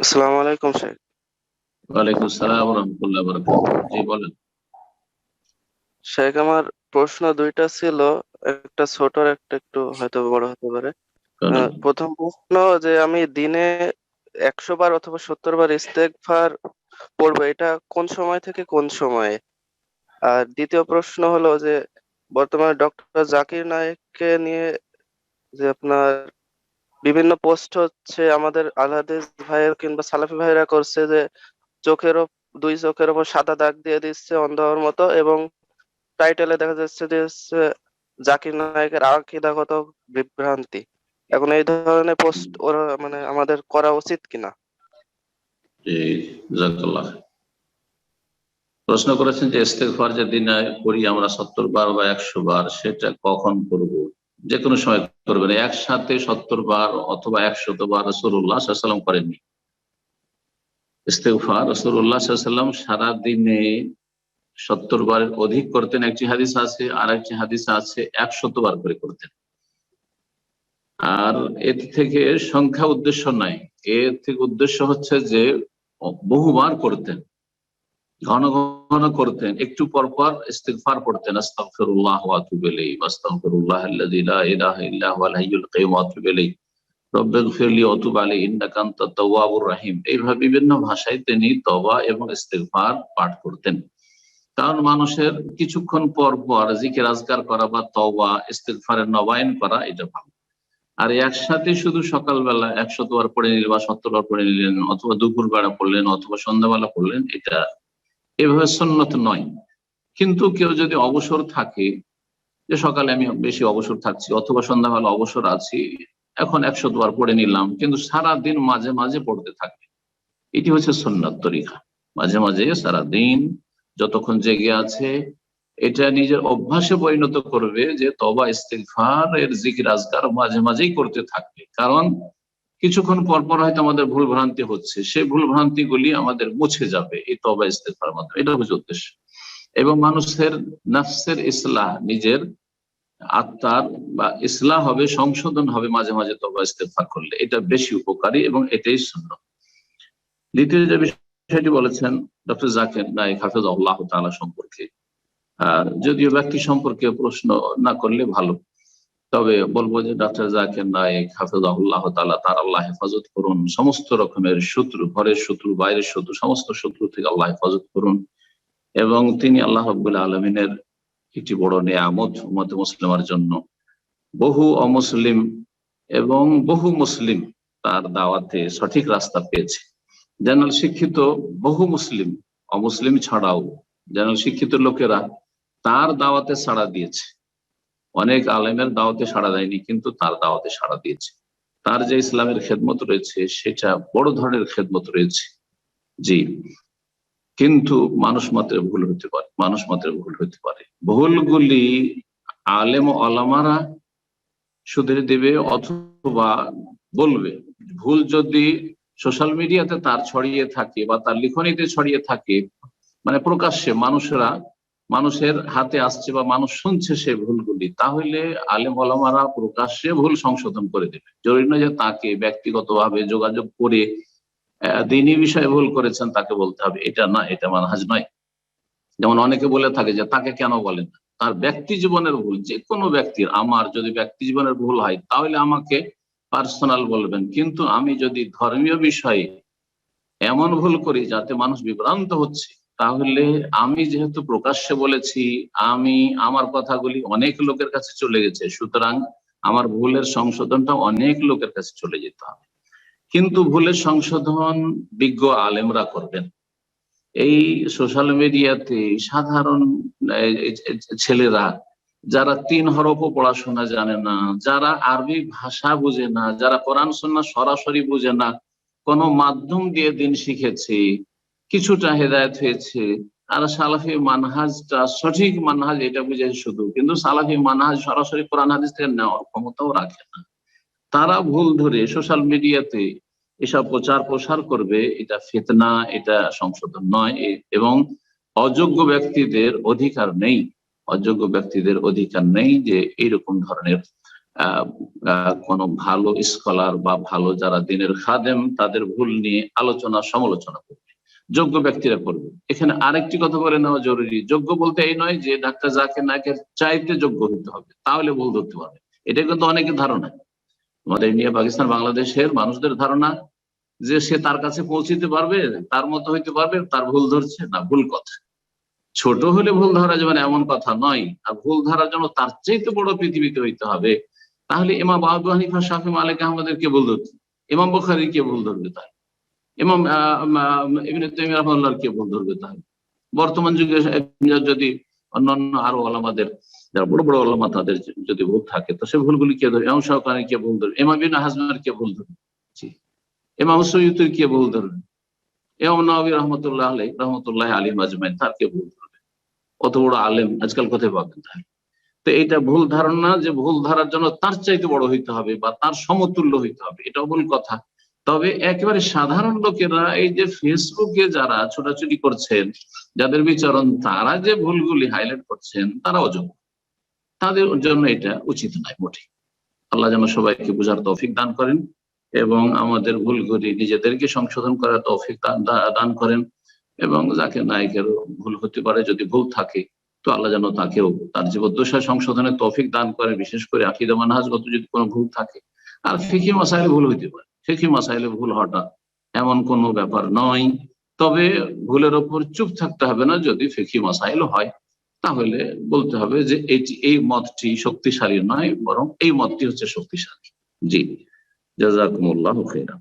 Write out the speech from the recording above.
আসসালামু আলাইকুম শেখ। ওয়ালাইকুম আসসালাম রহমতুল্লাহ বারাকাতুহু। জি বলেন। শেখ, আমার প্রশ্ন দুইটা ছিল, একটা ছোট আর একটা একটু হয়তো বড় হতে পারে। বলেন। প্রথম প্রশ্ন, যে আমি দিনে 100 বার অথবা 70 বার ইস্তেগফার পড়বো, এটা কোন সময় থেকে কোন সময়ে? আর দ্বিতীয় প্রশ্ন হলো যে বর্তমানে ডক্টর জাকির নায়েককে নিয়ে যে আপনার বিভিন্ন পোস্ট হচ্ছে, আমাদের আল হাদিস ভাইয়ের কিংবা সালাফি ভাইরা করছে যে দুই চোখের ওপর সাদা দাগ দিয়ে দিচ্ছে অন্ধ হওয়ার মতো, এবং টাইটেলে দেখা যাচ্ছে যে হচ্ছে জাকির নায়কের আকীদাগত বিভ্রান্তি। এখন এই ধরনের পোস্ট ওরা মানে আমাদের করা উচিত কিনা? জি, জাযাকাল্লাহ। প্রশ্ন করেছেন যে ইস্তেগফার যে দিনে করি আমরা 70 বার বা 100 বার, সেটা কখন করব? যে কোনো সময় করবেন, একসাথে 70 বার অথবা 100 বার রাসূলুল্লাহ সাল্লাল্লাহু আলাইহি ওয়াসাল্লাম করেননি। ইস্তেগফার রাসূলুল্লাহ সাল্লাল্লাহু আলাইহি ওয়াসাল্লাম সারা দিনে 70 বারের অধিক করতেন, একটি হাদিস আছে, আর একটি হাদিস আছে 100 বার করে করতেন। আর এর থেকে সংখ্যা উদ্দেশ্য নাই, এর থেকে উদ্দেশ্য হচ্ছে যে বহুবার করতেন, ঘন ঘন করতেন, একটু পর পর ইস্তিগফার পড়তেন, আস্তাগফিরুল্লাহ ওয়া আতুবু ইলাইহি, আস্তাগফিরুল্লাহাল্লাযী লা ইলাহা ইল্লা হুয়াল হাইয়ুল কাইয়্যুম ওয়া আতুবু ইলাইহি, রব্বিগফিরলি ওয়া তুব আলাইহি ইন্নাকা আনতাত তাওয়াবুর রহিম। এইভাবে বিভিন্ন ভাষায় তিনি তওবা এবং ইস্তিগফার পাঠ করতেন। কারণ মানুষের কিছুক্ষণ পর পর জিকির আজকার করা বা তওবা ইস্তিগফারের নবায়ন করা, এটা ভালো। আর একসাথে শুধু সকালবেলা 100 বার পড়ে নিলেন বা 70 বার পড়ে নিলেন, অথবা দুপুর বেলা পড়লেন, অথবা সন্ধ্যাবেলা পড়লেন, এটা এভাবে সুন্নত নয়। কিন্তু কেউ যদি অবসর থাকে, যে সকালে আমি বেশি অবসর থাকছি অথবা সন্ধ্যাবেলা অবসর আছি, এখন 100 বার পড়ে নিলাম, কিন্তু সারা দিন মাঝে মাঝে পড়তে থাকবে, এটি হচ্ছে সুন্নাত তরিকা। মাঝে মাঝে সারা দিন যতক্ষণ জেগে আছে, এটা নিজের অভ্যাসে পরিণত করবে যে তওবা ইস্তিগফার এর জিকির আজকার মাঝে মাঝেই করতে থাকবে। কারণ কিছুক্ষণ পর পর হয়তো আমাদের ভুল ভ্রান্তি হচ্ছে, সেই ভুল ভ্রান্তি গুলি আমাদের মুছে যাবে এই তওবা ইস্তিগফারের মাধ্যমে, এটা হচ্ছে উদ্দেশ্য। এবং মানুষের নফসের ইসলাহ, নিজের আত্মার বা ইসলাহ হবে, সংশোধন হবে মাঝে মাঝে তওবা ইস্তিগফার করলে, এটা বেশি উপকারী এবং এটাই সুন্নাত। দ্বিতীয় যে বিষয়টি বলেছেন ডক্টর জাকির নায়েক হাফিজাহুল্লাহ তাআলা সম্পর্কে, যদিও ব্যক্তি সম্পর্কে প্রশ্ন না করলে ভালো, তবে বলবো যে ডক্টর জাকির নায়েক হাফিজাহুল্লাহ তাআলা, তার আল্লাহ হেফাজত করুন, সমস্ত রকমের শত্রু, ঘরের শত্রু, বাইরের শত্রু, সমস্ত শত্রু থেকে আল্লাহ হেফাজত করুন। এবং তিনি আল্লাহ রাব্বুল আলামিনের একটি বড় নেয়ামত উম্মত মুসলিমার জন্য। বহু অমুসলিম এবং বহু মুসলিম তার দাওয়াতে সঠিক রাস্তা পেয়েছে। জেনারেল শিক্ষিত বহু মুসলিম, অমুসলিম ছাড়াও জেনারেল শিক্ষিত লোকেরা তার দাওয়াতে সাড়া দিয়েছে। অনেক আলেমের দাওয়াতে সাড়া দেয়নি, কিন্তু তার দাওয়াতে সাড়া দিয়েছে। তার যে ইসলামের খেদমত রয়েছে, সেটা বড় ধরনের খেদমত রয়েছে। জি, কিন্তু মানুষ মাত্রে ভুল হতে পারে, মানুষ মাত্রে ভুল হতে পারে। ভুলগুলি আলেম ও ওলামারা শুধরে দেবে অথবা বলবে। ভুল যদি সোশ্যাল মিডিয়াতে তার ছড়িয়ে থাকে বা তার লিখনীতে ছড়িয়ে থাকে, মানে প্রকাশ্যে মানুষের হাতে আসছে বা মানুষ শুনছে সে ভুলগুলি, তাহলে আলেম ওলামারা প্রকাশ্যে ভুল সংশোধন করে দেবে। জরুরি নয় যে তাকে ব্যক্তিগতভাবে যোগাযোগ করে দ্বীনি বিষয়ে ভুল করেছেন তাকে বলতে হবে, এটা না, এটা মানহাজ নয়। যেমন অনেকে বলে থাকে যে তাকে কেন বলেন না, তার ব্যক্তি জীবনের ভুল, যে কোনো ব্যক্তির, আমার যদি ব্যক্তি জীবনের ভুল হয় তাহলে আমাকে পার্সোনাল বলবেন, কিন্তু আমি যদি ধর্মীয় বিষয়ে এমন ভুল করি যাতে মানুষ বিভ্রান্ত হচ্ছে, তাহলে আমি যেহেতু প্রকাশ্যে বলেছি, আমার কথাগুলি অনেক লোকের কাছে চলে গেছে, সুতরাং আমার ভুলের সংশোধনটা অনেক লোকের কাছে চলে যেতে হবে। কিন্তু ভুলের সংশোধন বিজ্ঞ আলেমরা করবেন। এই সোশ্যাল মিডিয়াতে সাধারণ ছেলেরা, যারা 3 হরফও পড়াশোনা জানে না, যারা আরবি ভাষা বুঝে না, যারা কোরআন সুন্নাহ সরাসরি বুঝে না, কোন মাধ্যম দিয়ে দিন শিখেছে, কিছুটা হেদায়েত হয়েছে, আর সালাফি মানহাজটা সঠিক মানহাজ এটা বুঝে শুধু, কিন্তু সালাফি মানহাজ সরাসরি কোরআন হাদিস থেকে নেওয়ার ক্ষমতাও রাখে না, তারা ভুল ধরে সোশ্যাল মিডিয়াতে এসব প্রচার প্রসার করবে। এটা ফিতনা, এটা সংশোধন নয়। এবং অযোগ্য ব্যক্তিদের অধিকার নেই, অযোগ্য ব্যক্তিদের অধিকার নেই যে এইরকম ধরনের কোনো ভালো স্কলার বা ভালো যারা দিনের খাদেম তাদের ভুল নিয়ে আলোচনা সমালোচনা করবে, যোগ্য ব্যক্তিরা করবে। এখানে আরেকটি কথা বলে নেওয়া জরুরি, যোগ্য বলতে এই নয় যে ডাক্তার জাকির নায়েকের চাইতে যোগ্য হতে হবে তাহলে ভুল ধরতে পারবে। এটা কিন্তু অনেকের ধারণা, আমাদের ইন্ডিয়া পাকিস্তান বাংলাদেশের মানুষদের ধারণা যে সে তার কাছে পৌঁছিতে পারবে, তার মতো হইতে পারবে, তার ভুল ধরছে না, ভুল কথা। ছোট হলে ভুল ধরা যাবে না এমন কথা নয়, আর ভুল ধরার জন্য তার চাইতে বড় পৃথিবীতে হইতে হবে। তাহলে ইমাম আবু হানিফা, শাফি, মালিক, আহমদের কে ভুল ধরছে? ইমাম বুখারী কে ভুল ধরবে? তাহলে ইমাম ইবনে তাইমিয়া রাহিমাহুল্লাহর কে ভুল ধরবে? তাহলে বর্তমান যুগে যদি অন্যান্য আরো ওলামাদের যারা বড় বড় ওলামা তাদের যদি ভুল থাকে তো সে ভুলগুলি কে ধরবে? ইমাম শাওকানি কে ভুল ধরবে? ইমাম ইবনে হাজমের কে ভুল ধরবে? ইমাম সুয়ুতির কে ভুল ধরবে? ইমাম নাওয়াবী রহমতুল্লাহ আলাইহি আজমাইন তার কে ভুল ধরবে? অত বড় আলেম আজকাল কোথায় পাবেন? তাহলে তো এইটা ভুল ধারণা যে ভুল ধরার জন্য তার চাইতে বড় হইতে হবে বা তার সমতুল্য হইতে হবে, এটাও ভুল কথা। তবে একেবারে সাধারণ লোকেরা এই যে ফেসবুকে যারা ছোটাছুটি করছেন, যাদের বিচরণ, তারা যে ভুলগুলি হাইলাইট করছেন তারা অযোগ্য, তাদের জন্য এটা উচিত নয় মোটে। আল্লাহ যেন সবাইকে বোঝার তৌফিক দান করেন এবং আমাদের ভুলগুলি নিজেদেরকে সংশোধন করার তৌফিক দান করেন। এবং জাকির নায়েকেরও ভুল হতে পারে, যদি ভুল থাকে তো আল্লাহ যেন তাকেও তার জীবদ্দশা সংশোধনের তৌফিক দান করে, বিশেষ করে আকীদা মানহাজগত যদি কোনো ভুল থাকে। আর ফিকহি মাসাইলে ভুল হইতে পারে, ফিকহি মাসাইলে ভুল হওয়াটা এমন কোনো ব্যাপার নয়। তবে ভুলের ওপর চুপ থাকতে হবে না। যদি ফিকহি মাসাইল হয় তাহলে বলতে হবে যে এই মতটি শক্তিশালী নয়, বরং এই মতটি হচ্ছে শক্তিশালী। জি, জাযাকুমুল্লাহু খাইরান।